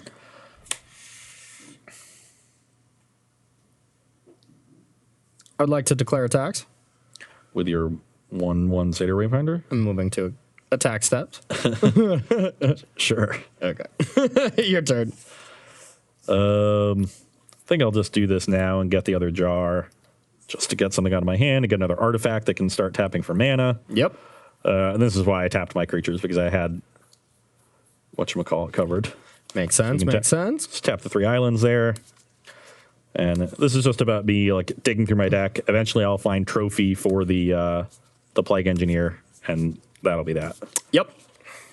I'd like to declare attacks. With your 1/1 Satyr Wayfinder? I'm moving to attack steps. Sure. Okay. Your turn. I think I'll just do this now and get the other jar just to get something out of my hand and get another artifact that can start tapping for mana. Yep. And this is why I tapped my creatures, because I had whatchamacallit covered. Makes sense. can Makes sense. Just tap the 3 islands there. And this is just about me like digging through my deck. Eventually I'll find trophy for the Plague Engineer, and that'll be that. Yep.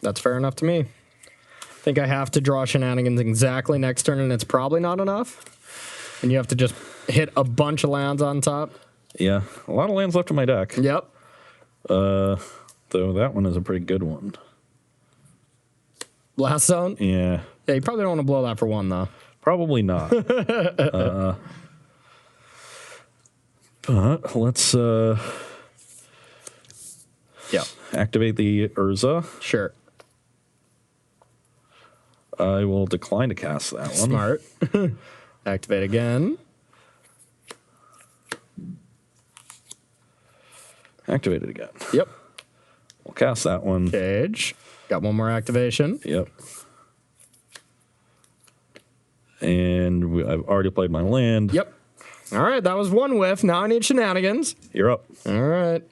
That's fair enough to me. I think I have to draw shenanigans exactly next turn, and it's probably not enough. And you have to just hit a bunch of lands on top. Yeah, a lot of lands left in my deck. Yep. Though that one is a pretty good one. Blast zone? Yeah. Yeah, you probably don't want to blow that for 1, though. Probably not. But let's Yeah. activate the Urza. Sure. I will decline to cast that one. Smart. Activate again. Activate it again. Yep. We'll cast that one. Cage. Got one more activation. Yep. And I've already played my land. Yep. All right, that was 1 whiff. Now I need shenanigans. You're up. All right.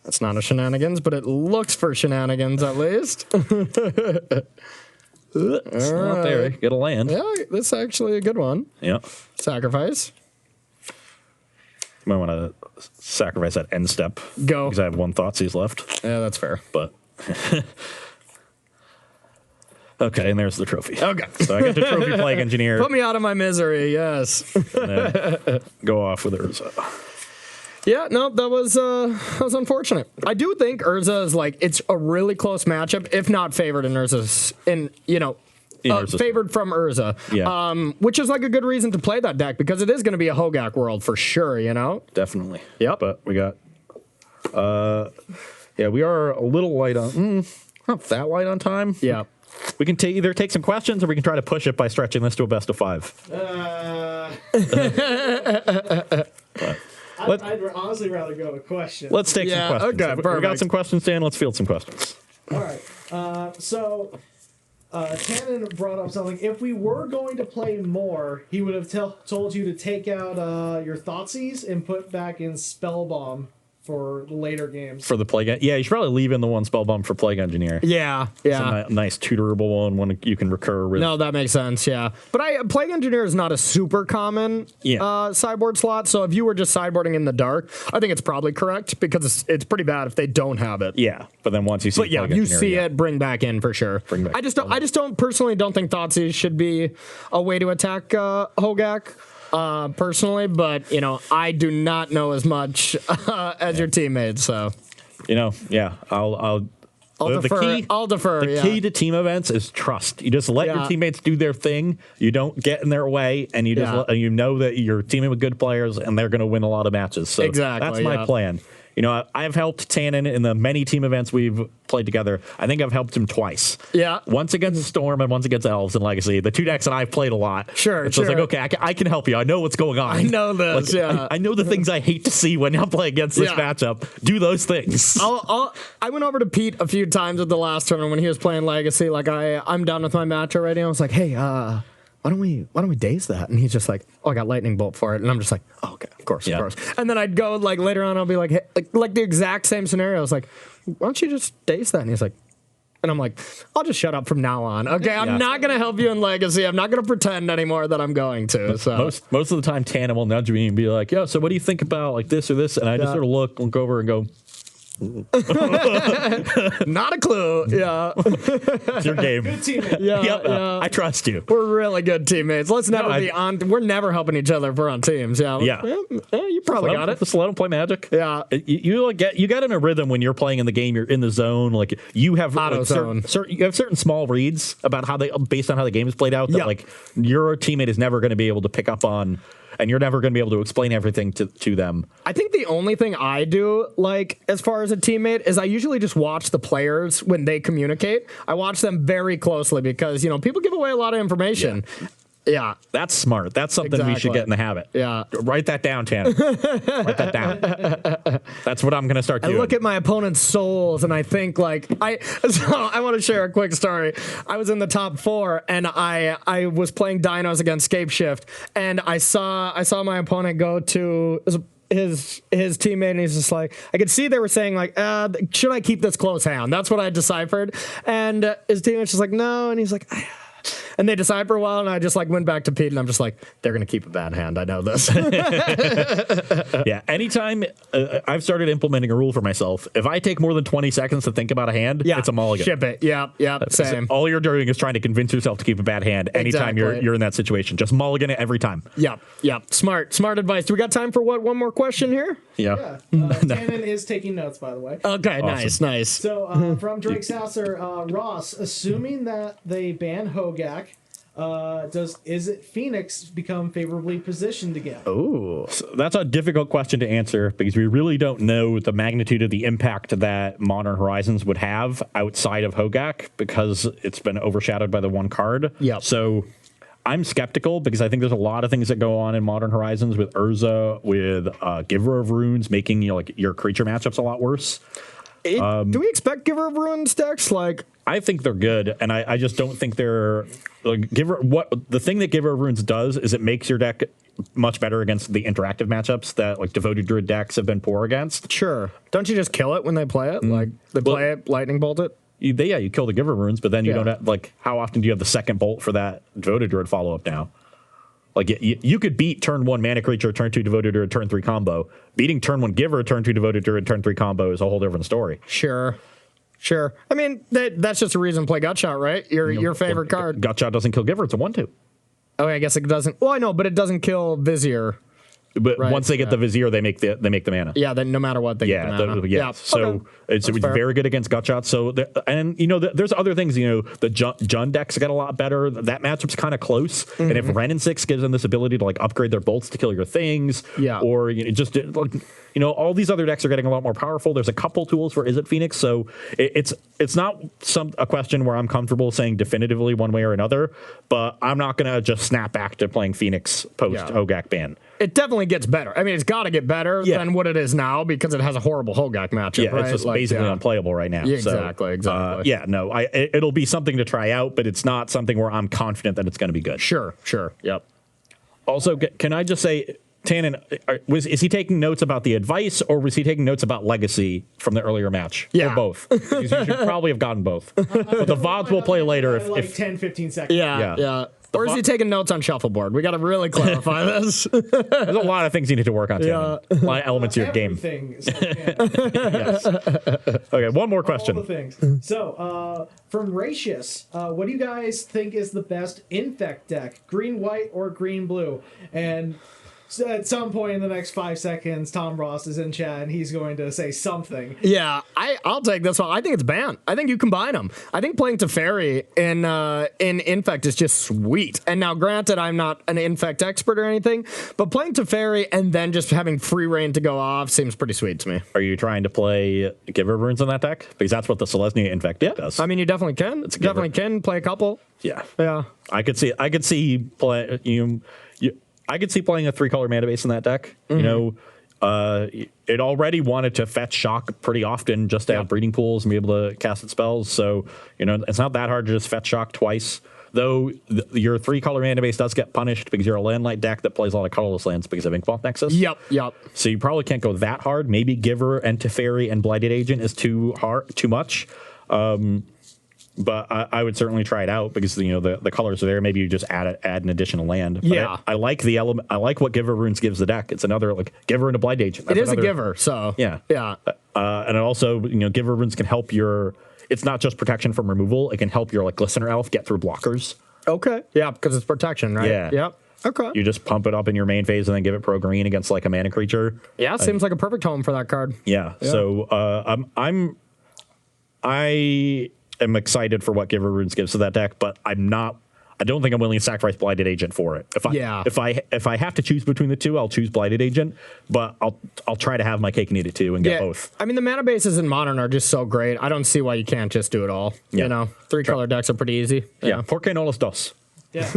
That's not a shenanigans, but it looks for shenanigans at least. It's not there. Get a land. Yeah, this is actually a good one. Yeah. Sacrifice. You might want to sacrifice that end step. Go. Because I have 1 Thoughtseize left. Yeah, that's fair. But okay, and there's the trophy. Okay. So I get the trophy Plague Engineer. Put me out of my misery, yes. And then go off with Urza. Yeah, no, that was unfortunate. I do think Urza is like, it's a really close matchup, if not favored in Urza's, Urza's favored from Urza. Yeah. Which is like a good reason to play that deck, because it is going to be a Glowgaak world for sure, you know? Definitely. Yep. But we got, yeah, we are a little light on, not that light on time. Yeah. We can either take some questions or we can try to push it by stretching this to a best of 5. I'd honestly rather go with questions. Let's take some questions. Okay, We got perfect. some questions, Dan. Let's field some questions. All right. So Tannen brought up something. If we were going to play more, he would have told you to take out your Thoughtseize and put back in Spellbomb for later games. For the Plague, yeah, you should probably leave in the 1 Spellbomb for Plague Engineer. Yeah, It's yeah. a nice tutorable one you can recur with. No, that makes sense, yeah. But Plague Engineer is not a super common sideboard slot, so if you were just sideboarding in the dark, I think it's probably correct, because it's pretty bad if they don't have it. Yeah, but then once you see But yeah, Plague you Engineer, see it, bring back in for sure. Bring back I just don't personally don't think Thoughtseize should be a way to attack Glowgaak. Personally, but I do not know as much as your teammates, so yeah, I'll defer. I'll defer. The key to team events is trust. You just let your teammates do their thing. You don't get in their way, and you just and you know that you're teaming with good players, and they're going to win a lot of matches. So exactly, that's my plan. I've helped Tannen in the many team events we've played together, I think I've helped him twice. Yeah. Once against Storm and once against Elves and Legacy. The two decks that I've played a lot. Sure, So I was like, okay, I can help you. I know what's going on. I know this, yeah. I know the things I hate to see when I play against this matchup. Do those things. I went over to Pete a few times at the last tournament when he was playing Legacy. Like I'm done with my match already. I was like, hey, why don't we daze that? And he's just like, oh, I got lightning bolt for it. And I'm just like, oh, okay, of course. And then I'd go like later on, I'll be like, hey, like the exact same scenario. I was like, why don't you just daze that? And he's like, and I'm like, I'll just shut up from now on. Okay, I'm not gonna help you in Legacy. I'm not gonna pretend anymore that I'm going to. So most of the time, Tana will nudge me and be like, yo, so what do you think about like this or this? And I just sort of look over and go, not a clue. Yeah. It's your game. Good teammate. Yeah. I trust you. We're really good teammates. Let's never be on. We're never helping each other if we're on teams. Yeah. You probably got it. Just let them play Magic. Yeah. You get in a rhythm when you're playing in the game. You're in the zone. Like you have certain small reads about how based on how the game is played out that like your teammate is never going to be able to pick up on. And you're never going to be able to explain everything to them. I think the only thing I do, like, as far as a teammate, is I usually just watch the players when they communicate. I watch them very closely because, people give away a lot of information. Yeah. That's smart. That's something we should get in the habit. Yeah. Write that down, Tanner. Write that down. That's what I'm going to start doing. I look at my opponent's souls and I think like I want to share a quick story. I was in the top 4 and I was playing Dinos against Scapeshift and I saw my opponent go to his teammate and he's just like, I could see they were saying like, should I keep this close hand? That's what I deciphered. And his teammate's just like, no. And he's like, and they decide for a while, and I just like went back to Pete, and I'm just like, they're gonna keep a bad hand. I know this. Yeah. Anytime I've started implementing a rule for myself, if I take more than 20 seconds to think about a hand, it's a mulligan. Ship it. Yeah. Same. All you're doing is trying to convince yourself to keep a bad hand anytime you're in that situation. Just mulligan it every time. Yep. Smart advice. Do we got time for one more question here? Yeah. Tannen is taking notes, by the way. Okay. Awesome. Nice. So from Drake Sasser, Ross, assuming that they ban Hogak, is it Phoenix become favorably positioned again? Ooh. So that's a difficult question to answer because we really don't know the magnitude of the impact that Modern Horizons would have outside of Hogak because it's been overshadowed by the one card. Yeah. So I'm skeptical because I think there's a lot of things that go on in Modern Horizons with Urza, with Giver of Runes, making your creature matchups a lot worse. Do we expect Giver of Runes decks? Like, I think they're good, and I just don't think they're the thing that Giver of Runes does is it makes your deck much better against the interactive matchups that like Devoted Druid decks have been poor against. Sure. Don't you just kill it when they play it? Like they play it, lightning bolt it? You kill the Giver of Runes, but then you don't have, how often do you have the second bolt for that Devoted Druid follow-up now? Like, you could beat turn 1 mana creature, turn 2 Devoted Druid, turn 3 combo. Beating turn 1 Giver, turn 2 Devoted Druid, turn 3 combo is a whole different story. Sure. I mean, that's just a reason to play Gutshot, right? Your favorite card. Gutshot doesn't kill Giver, it's a 1/2. Oh, I guess it doesn't. Well, I know, but it doesn't kill Vizier. But once they get the Vizier, they make the mana. Yeah, then no matter what, they get the mana. So it's very good against Gutshot. So there's other things. The Jund decks get a lot better. That matchup's kind of close. Mm-hmm. And if Ren and 6 gives them this ability to upgrade their bolts to kill your things, or all these other decks are getting a lot more powerful. There's a couple tools for Is It Phoenix, so it's not a question where I'm comfortable saying definitively one way or another. But I'm not gonna just snap back to playing Phoenix post Hogak ban. It definitely gets better. I mean, it's got to get better than what it is now because it has a horrible Hogak matchup. Yeah, right? it's just basically unplayable right now. Yeah, exactly. It'll be something to try out, but it's not something where I'm confident that it's going to be good. Sure. Yep. Also, can I just say, Tannen, is he taking notes about the advice or was he taking notes about Legacy from the earlier match? Yeah. Or both? You should probably have gotten both. But the VODs will play later. If 10, 15 seconds. Yeah. Or is he taking notes on shuffleboard? We got to really clarify this. There's a lot of things you need to work on, Tannen. A lot of elements of your game. Yes. Okay, one more question. All the things. So, from Racius, what do you guys think is the best Infect deck? Green, white, or green, blue? And at some point in the next 5 seconds, Tom Ross is in chat and he's going to say something. Yeah, I'll take this one. I think it's banned. I think you combine them. I think playing Teferi in Infect is just sweet. And now, granted, I'm not an Infect expert or anything, but playing Teferi and then just having free reign to go off seems pretty sweet to me. Are you trying to play Giver Runes in that deck? Because that's what the Selesnya Infect does. I mean, you definitely can. It's definitely can play a couple. Yeah. Yeah. I could see I could see playing a 3-color mana base in that deck. You know, it already wanted to fetch Shock pretty often just to have breeding pools and be able to cast its spells. So, you know, it's not that hard to just fetch Shock twice. Though your 3-color mana base does get punished because you're a landlight deck that plays a lot of colorless lands because of Inkmoth Nexus. Yep. So you probably can't go that hard. Maybe Giver and Teferi and Blighted Agent is too much. But I would certainly try it out because the colors are there. Maybe you just add an additional land. But yeah, I like the element. I like what Giver Runes gives the deck. It's another Giver and a Blighted Agent. It is a giver. So yeah. And it also Giver Runes can help your. It's not just protection from removal. It can help your Glistener Elf get through blockers. Okay. Yeah, because it's protection, right? Yeah. Yep. Okay. You just pump it up in your main phase and then give it pro green against a mana creature. Yeah, seems like a perfect home for that card. Yeah. So I am excited for what Giver Runes gives to that deck, but I don't think I'm willing to sacrifice Blighted Agent for it. If I have to choose between the two, I'll choose Blighted Agent, but I'll try to have my cake and eat it too and get both. I mean, the mana bases in Modern are just so great. I don't see why you can't just do it all. Yeah. You know, 3-color decks are pretty easy. Yeah. Porque no los dos. Yeah.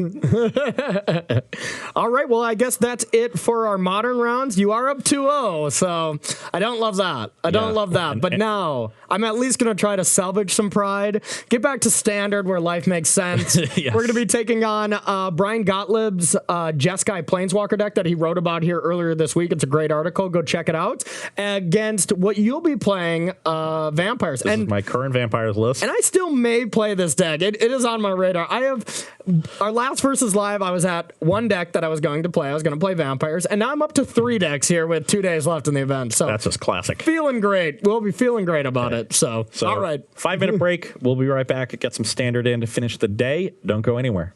All right. Well, I guess that's it for our Modern rounds. You are up 2-0, so I don't love that. I don't love that. But now I'm at least going to try to salvage some pride, get back to Standard where life makes sense. Yes. We're going to be taking on Brian Gottlieb's Jeskai Planeswalker deck that he wrote about here earlier this week. It's a great article. Go check it out. Against what you'll be playing, Vampires. This is my current Vampires list. And I still may play this deck. It is on my radar. I have... Our last versus live, I was at one deck that I was going to play. I was going to play Vampires, and now I'm up to 3 decks here with 2 days left in the event. So that's just classic. Feeling great. We'll be feeling great about it. So all right. 5-minute break. We'll be right back. Get some Standard in to finish the day. Don't go anywhere.